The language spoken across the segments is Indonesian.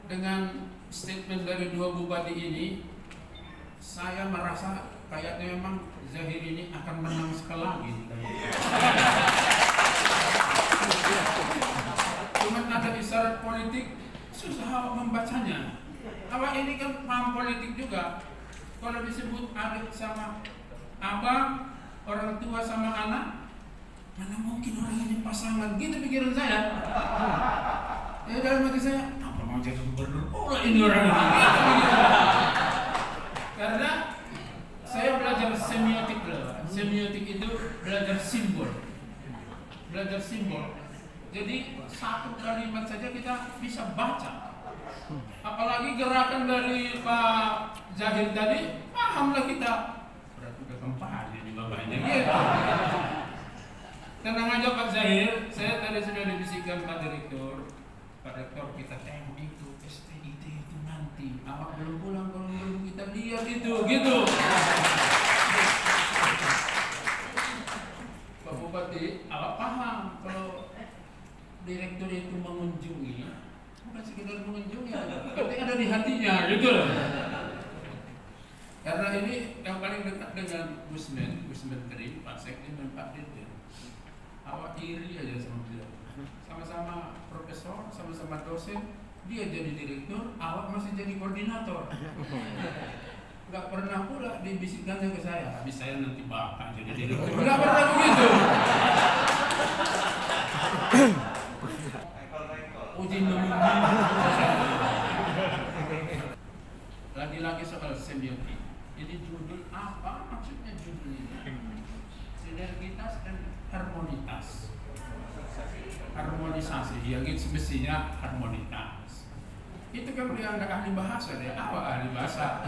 dengan statement dari dua bupati ini, saya merasa kayaknya memang Zahir ini akan menang sekali lagi. Cuman ada isyarat politik, susah membacanya. Awak ini kan paham politik juga. Kalau disebut adik sama abang, orang tua sama anak, mana mungkin orang ini pasangan? Gitu pikiran saya. Dalam hati saya, apa mau jadi gubernur? Oh ini orang ini. Karena saya belajar semiotik dulu. Semiotik itu belajar simbol. Belajar simbol. Jadi satu kalimat saja kita bisa baca. Apalagi gerakan dari Pak Zahir tadi, pahamlah kita. Berarti udah kempali di bawahnya gitu. Tenang aja Pak Zahir, saya tadi sudah dibisikkan Pak Direktur. Pak Rektor, kita tengok itu SPIT itu nanti. Awak belum pulang, kalau belum kita lihat itu, gitu. Pak Bupati, awak paham kalau direktur itu mengunjungi, bukan sekedar mengunjungi, tapi ada di hatinya, gitu. Karena ini yang paling dekat dengan Gus Menteri, Pak Sekjen dan Pak Dirjen. Awak iri aja sama beliau. Sama-sama profesor, sama-sama dosen, dia jadi direktur, awak masih jadi koordinator. Gak pernah pula dibisikkannya ke saya, habis saya nanti bapak jadi direktur. Gak pernah begitu. Uji memuji. Lagi-lagi soal semiotik. Jadi judul apa maksudnya judul ini? Sinergitas dan harmonitas. Harmonisasi, ya gitu semestinya harmonitas. Itu kan dia nggak ahli bahasa, dia apa ahli bahasa?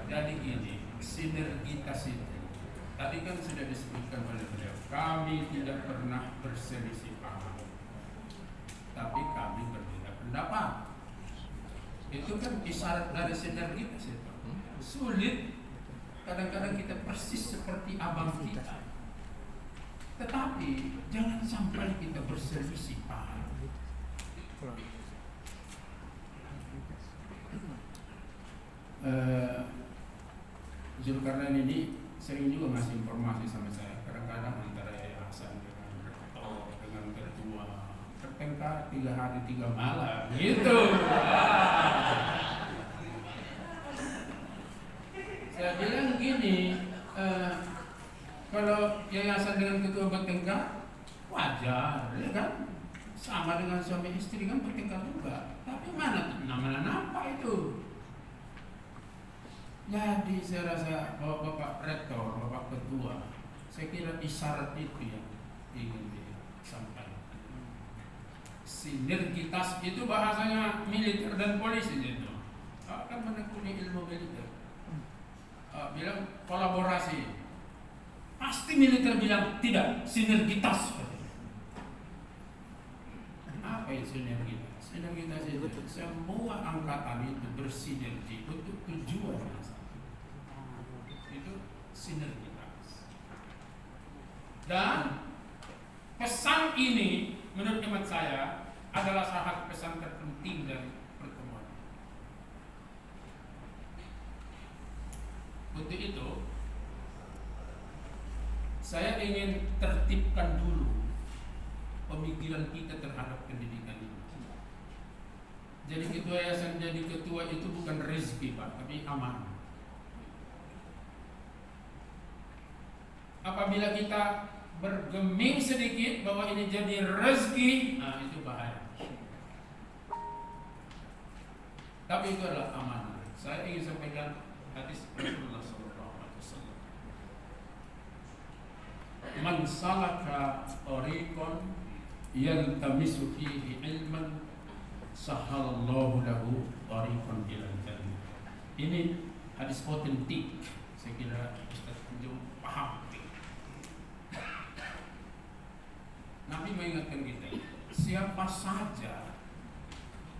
Jadi gini, sinergitas itu tadi kan sudah disebutkan oleh beliau. Kami tidak pernah berselisih paham, tapi kami berbeda pendapat. Itu kan isyarat dari sinergitas itu. Sulit, kadang-kadang kita persis seperti abang kita. Tetapi jangan sampai kita berselisih paham. Zulkarnain ini sering juga ngasih informasi sama saya. Kadang-kadang antara yayasan dengan rektor, dengan ketua bertengkar 3 hari 3 malam, gitu. Saya bilang gini, kalau yayasan dengan ketua bertengkar, wajar, ya kan? Sama dengan suami istri kan bertengkar juga. Tapi mana nampak itu? Jadi saya rasa bahwa Bapak Rektor, Bapak Ketua, saya kira isyarat itu yang ingin disampaikan. Sinergitas itu bahasanya militer dan polisi itu. Akan menekuni ilmu militer. Bilang kolaborasi. Pasti militer bilang tidak, sinergitas. Apa itu sinergitas? Sinergitas itu semua angkatan itu bersinergi untuk tujuan yang sama. Itu sinergitas. Dan pesan ini menurut hemat saya adalah salah pesan terpenting dari pertemuan. Untuk itu saya ingin tertibkan dulu pemikiran kita terhadap pendidikan ini. Jadi ketua yayasan jadi ketua itu bukan rezeki Pak, tapi amanah. Apabila kita bergeming sedikit bahwa ini jadi rezeki, nah itu bahaya. Tapi itu adalah amanah. Saya ingin sampaikan hadis Rasulullah SAW. Man salaka tariqan yaltamisu fihi ilman sahhalallahu lahu tariqan ilal jannah. Ini hadis otentik. Saya kira Ustaz Kunjung paham. Nabi mengingatkan kita, siapa saja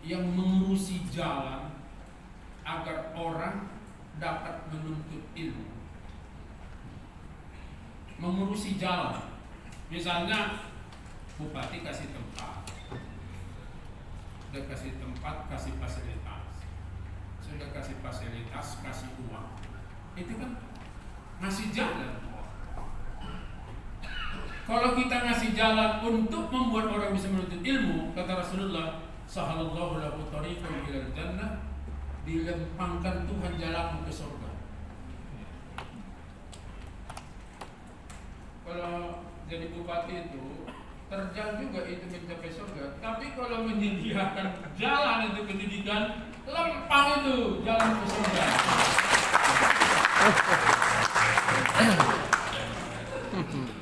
yang mengurusi jalan agar orang dapat menuntut ilmu, mengurusi jalan, misalnya bupati kasih tempat, sudah kasih tempat, kasih fasilitas, sudah kasih fasilitas, kasih uang, itu kan ngasih jalan. Kalau kita ngasih jalan untuk membuat orang bisa menuntut ilmu, kata Rasulullah, sahalallahu lahu tariqan ilal jannah, dilempangkan Tuhan jalanmu ke surga. Kalau jadi bupati itu terjal juga itu mencapai surga. Tapi kalau menyediakan jalan untuk pendidikan, lempang itu jalan ke surga.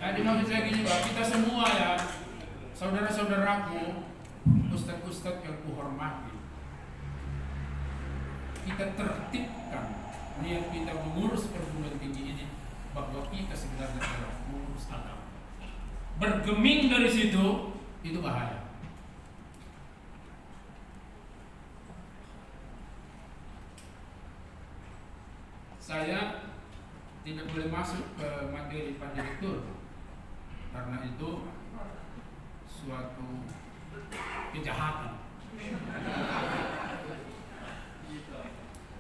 Jadi maksud saya gini Pak, kita semua ya, saudara-saudaraku, ustadz-ustadz yang kuhormati, kita tertibkan niat kita mengurus perguruan tinggi ini, bahwa kita sebenarnya adalah mengurus agama. Bergeming dari situ, itu bahaya. Saya tidak boleh masuk ke materi Pak Direktur, karena itu suatu kejahatan.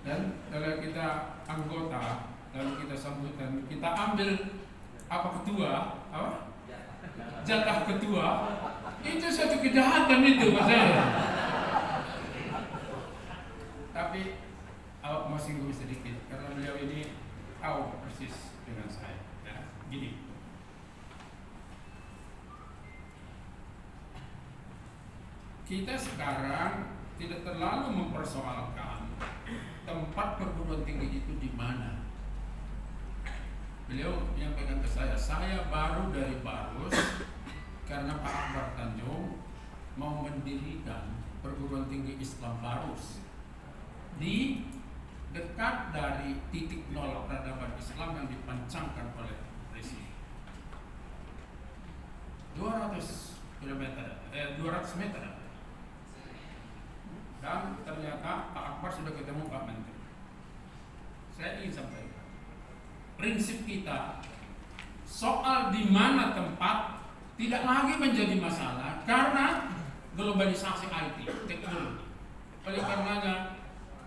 Dan kalau kita anggota, lalu kita sambutan, kita ambil apa ketua, apa? Jatah ketua, itu suatu kejahatan itu Mas saya. Tapi awak masih gue sedikit, karena beliau ini tahu persis dengan saya. Ya, gini. Kita sekarang tidak terlalu mempersoalkan tempat perguruan tinggi itu di mana. Beliau menyampaikan ke saya baru dari Barus karena Pak Akbar Tanjung mau mendirikan perguruan tinggi Islam Barus di dekat dari titik nol peradaban Islam yang dipancangkan oleh Presiden. 200 meter. Dan ternyata Pak Akbar sudah ketemu Pak Menteri. Saya ingin sampaikan, prinsip kita soal di mana tempat tidak lagi menjadi masalah karena globalisasi IT, teknologi. Oleh karenanya,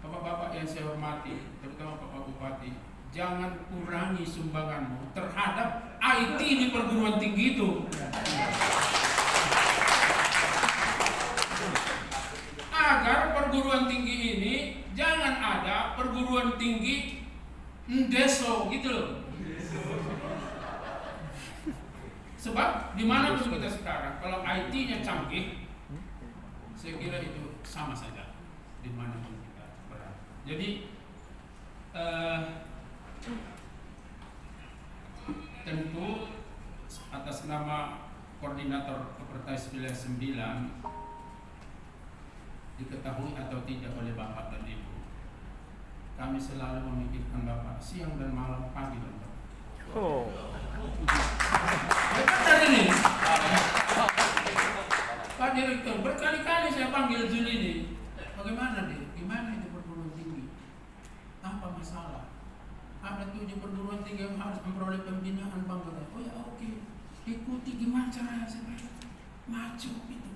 Bapak-bapak yang saya hormati, terutama Bapak Bupati, jangan kurangi sumbanganmu terhadap IT di perguruan tinggi itu. Agar perguruan tinggi ini jangan ada perguruan tinggi deso gitu loh. Sebab dimanapun kita sekarang, kalau IT-nya canggih, saya kira itu sama saja dimanapun kita berada. Jadi tentu atas nama Koordinator Kepertais Wilayah 9, diketahui atau tidak oleh Bapak dan Ibu, kami selalu memikirkan Bapak siang dan malam, pagi dan malam. Betul ini Pak Direktur, berkali-kali saya panggil Juli ini, bagaimana deh, gimana itu perguruan tinggi, apa masalah, ada 7 perguruan tinggi yang harus memperoleh pembinaan bangga. Oh ya oke, ikuti gimana caranya supaya maju itu.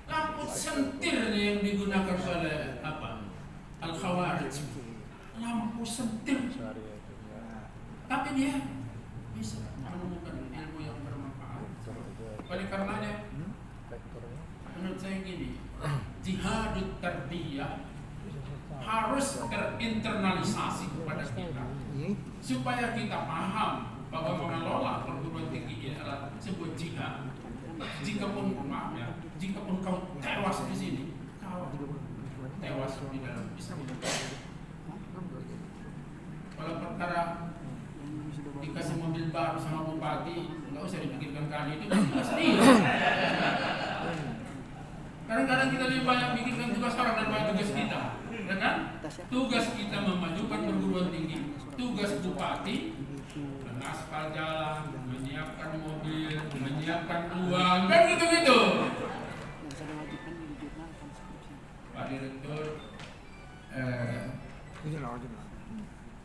Lampu sentir yang digunakan oleh apa? Al-Khawarij. Lampu sentir. Tapi dia bisa menemukan ilmu yang bermanfaat. Oleh karenanya, menurut saya gini, jihadut tarbiyah harus terinternalisasi kepada kita, supaya kita paham bahwa mengelola perguruan tinggi ini adalah sebuah jihad. Jikapun maaf ya, jikapun kau tewas di sini, kau tewas di dalam Islam. Kalau perkara dikasih mobil baru sama bupati, nggak usah dipikirkan kali itu pasti. Kadang-kadang kita lebih banyak pikirkan tugas orang daripada tugas kita, ya kan? Tugas kita memajukan perguruan tinggi, tugas bupati mengaspal jalan, menyiapkan mobil, menyiapkan uang, kan gitu-gitu. Pak Direktur,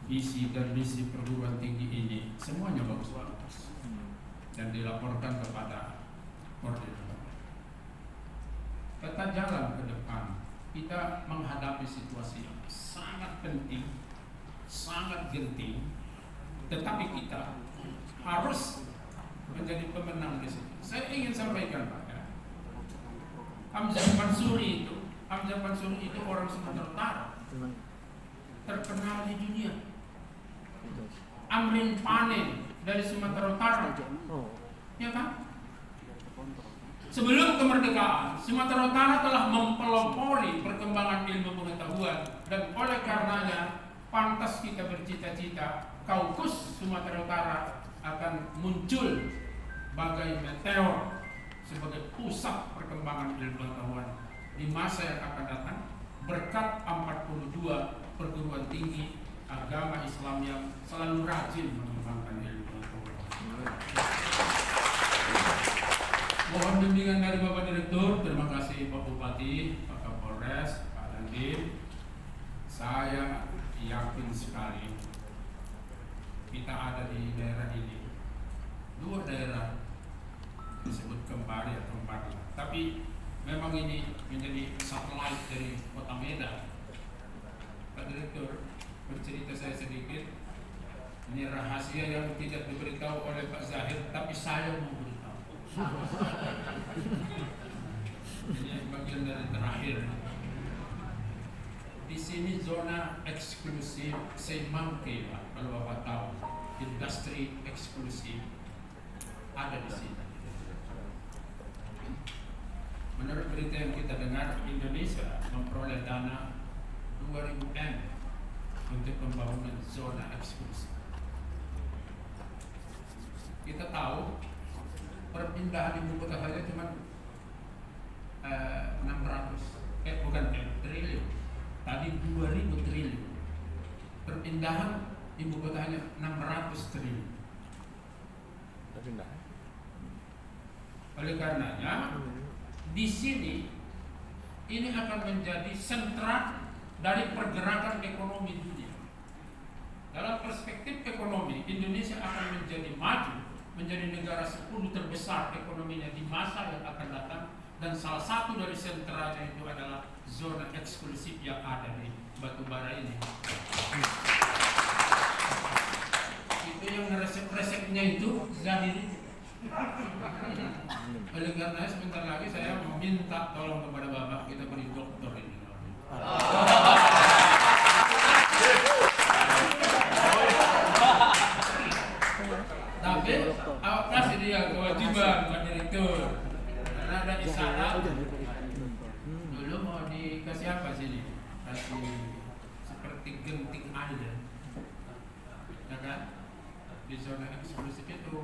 visi dan misi perguruan tinggi ini semuanya bagus-bagus. dan dilaporkan kepada koordinator. Kita jalan ke depan, kita menghadapi situasi yang sangat penting, sangat genting, tetapi kita harus menjadi pemenang di situ. Saya ingin sampaikan Pak, ya. Hamzah Mansuri itu orang Sumatera Utara, terkenal di dunia. Amrin Pane dari Sumatera Utara, ya kan? Sebelum kemerdekaan, Sumatera Utara telah mempelopori perkembangan ilmu pengetahuan, dan oleh karenanya pantas kita bercita-cita Kaukus Sumatera Utara akan muncul bagai meteor sebagai pusat perkembangan ilmu pengetahuan di masa yang akan datang berkat 42 perguruan tinggi agama Islam yang selalu rajin mengembangkan ilmu pengetahuan. Mohon bimbingan dari Bapak Direktur. Terima kasih Pak Bupati, Pak Kapolres, Pak Dandim. Saya yakin sekali kita ada di daerah ini, 2 daerah disebut kembali atau Empat, tapi memang ini menjadi satelit dari Kota Medan. Pak Direktur, bercerita saya sedikit. Ini rahasia yang tidak diberitahu oleh Pak Zahir, tapi saya mau beritahu. Ini bagian dari terakhir. Di sini zona eksklusif Semangke, Pak, kalau Bapak tahu, industri eksklusif ada di sini. Menurut berita yang kita dengar, Indonesia memperoleh dana 2000 M untuk pembangunan zona eksklusif. Kita tahu perpindahan ibu kota saja cuma 600 triliun. Tadi 2000 triliun. Perpindahan ibu kota hanya 600 triliun. Oleh karenanya di sini ini akan menjadi sentra dari pergerakan ekonomi dunia. Dalam perspektif ekonomi, Indonesia akan menjadi maju, menjadi negara 10 terbesar ekonominya di masa yang akan datang, dan salah satu dari sentranya itu adalah zona eksklusif yang ada di Batubara ini. Itu yang resep-resepnya itu Zahiri. Oleh karena sebentar lagi saya meminta tolong kepada Bapak, kita beri doktor ini. Tapi awak kasih dia kewajiban Pak Direktur, karena ada isyarat. Dulu mau dikasih apa sini? Kasih seperti genting air, ya kan? Di zona eksklusif itu.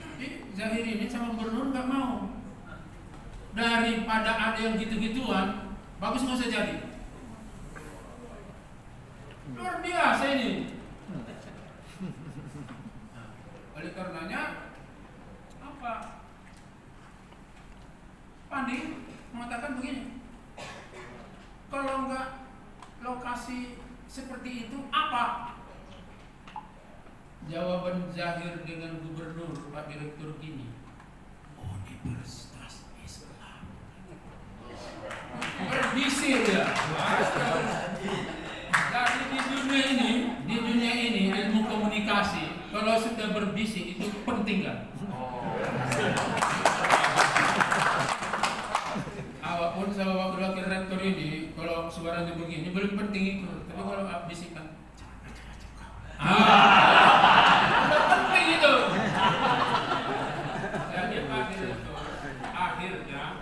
Tapi Zahir ini sama gubernur nggak mau. Daripada ada yang gitu-gituan, bagus nggak usah jadi. Luar biasa ini. Oleh karenanya apa? Pandi mengatakan begini, kalau nggak lokasi seperti itu apa? Jawaban Zahir dengan gubernur Pak Direktur gini, Universitas Islam. Berbisik ya. Jadi di dunia ini ilmu komunikasi kalau sudah berbisik itu penting kan? Awak pun sama wakil rektor ini kalau suaranya begini belum penting itu, tapi kalau bisikan penting itu. Jadi Pak Direktur akhirnya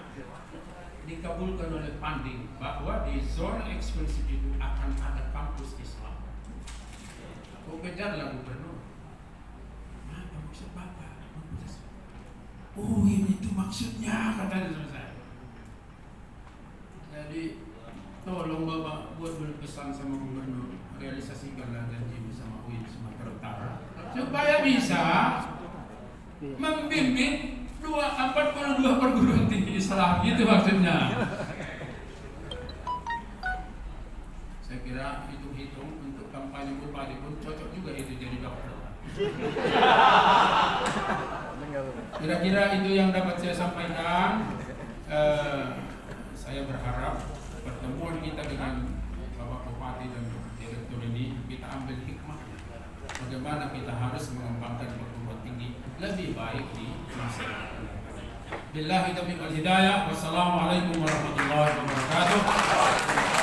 dikabulkan oleh Pandi bahwa di zona eksklusif itu akan ada kampus Islam. Aku kejarlah gubernur. Apa maksud Bapak? Oh ini tuh maksudnya, katanya sama saya. Jadi tolong Bapak buat berpesan sama gubernur, realisasikanlah janji bersama UIN Sumatera Utara supaya bisa membimbing 42 perguruan tinggi Islam, itu maksudnya. Saya kira hitung-hitung untuk kampanye bupati pun cocok juga itu jadi dokter. Kira-kira itu yang dapat saya sampaikan. Saya berharap pertemuan kita dengan Bapak Bupati dan Direktur ini kita ambil hikmah bagaimana kita harus mengembangkan perguruan tinggi lebih baik di masa depan. Billahi taufiq wal hidayah. Wassalamualaikum warahmatullahi wabarakatuh.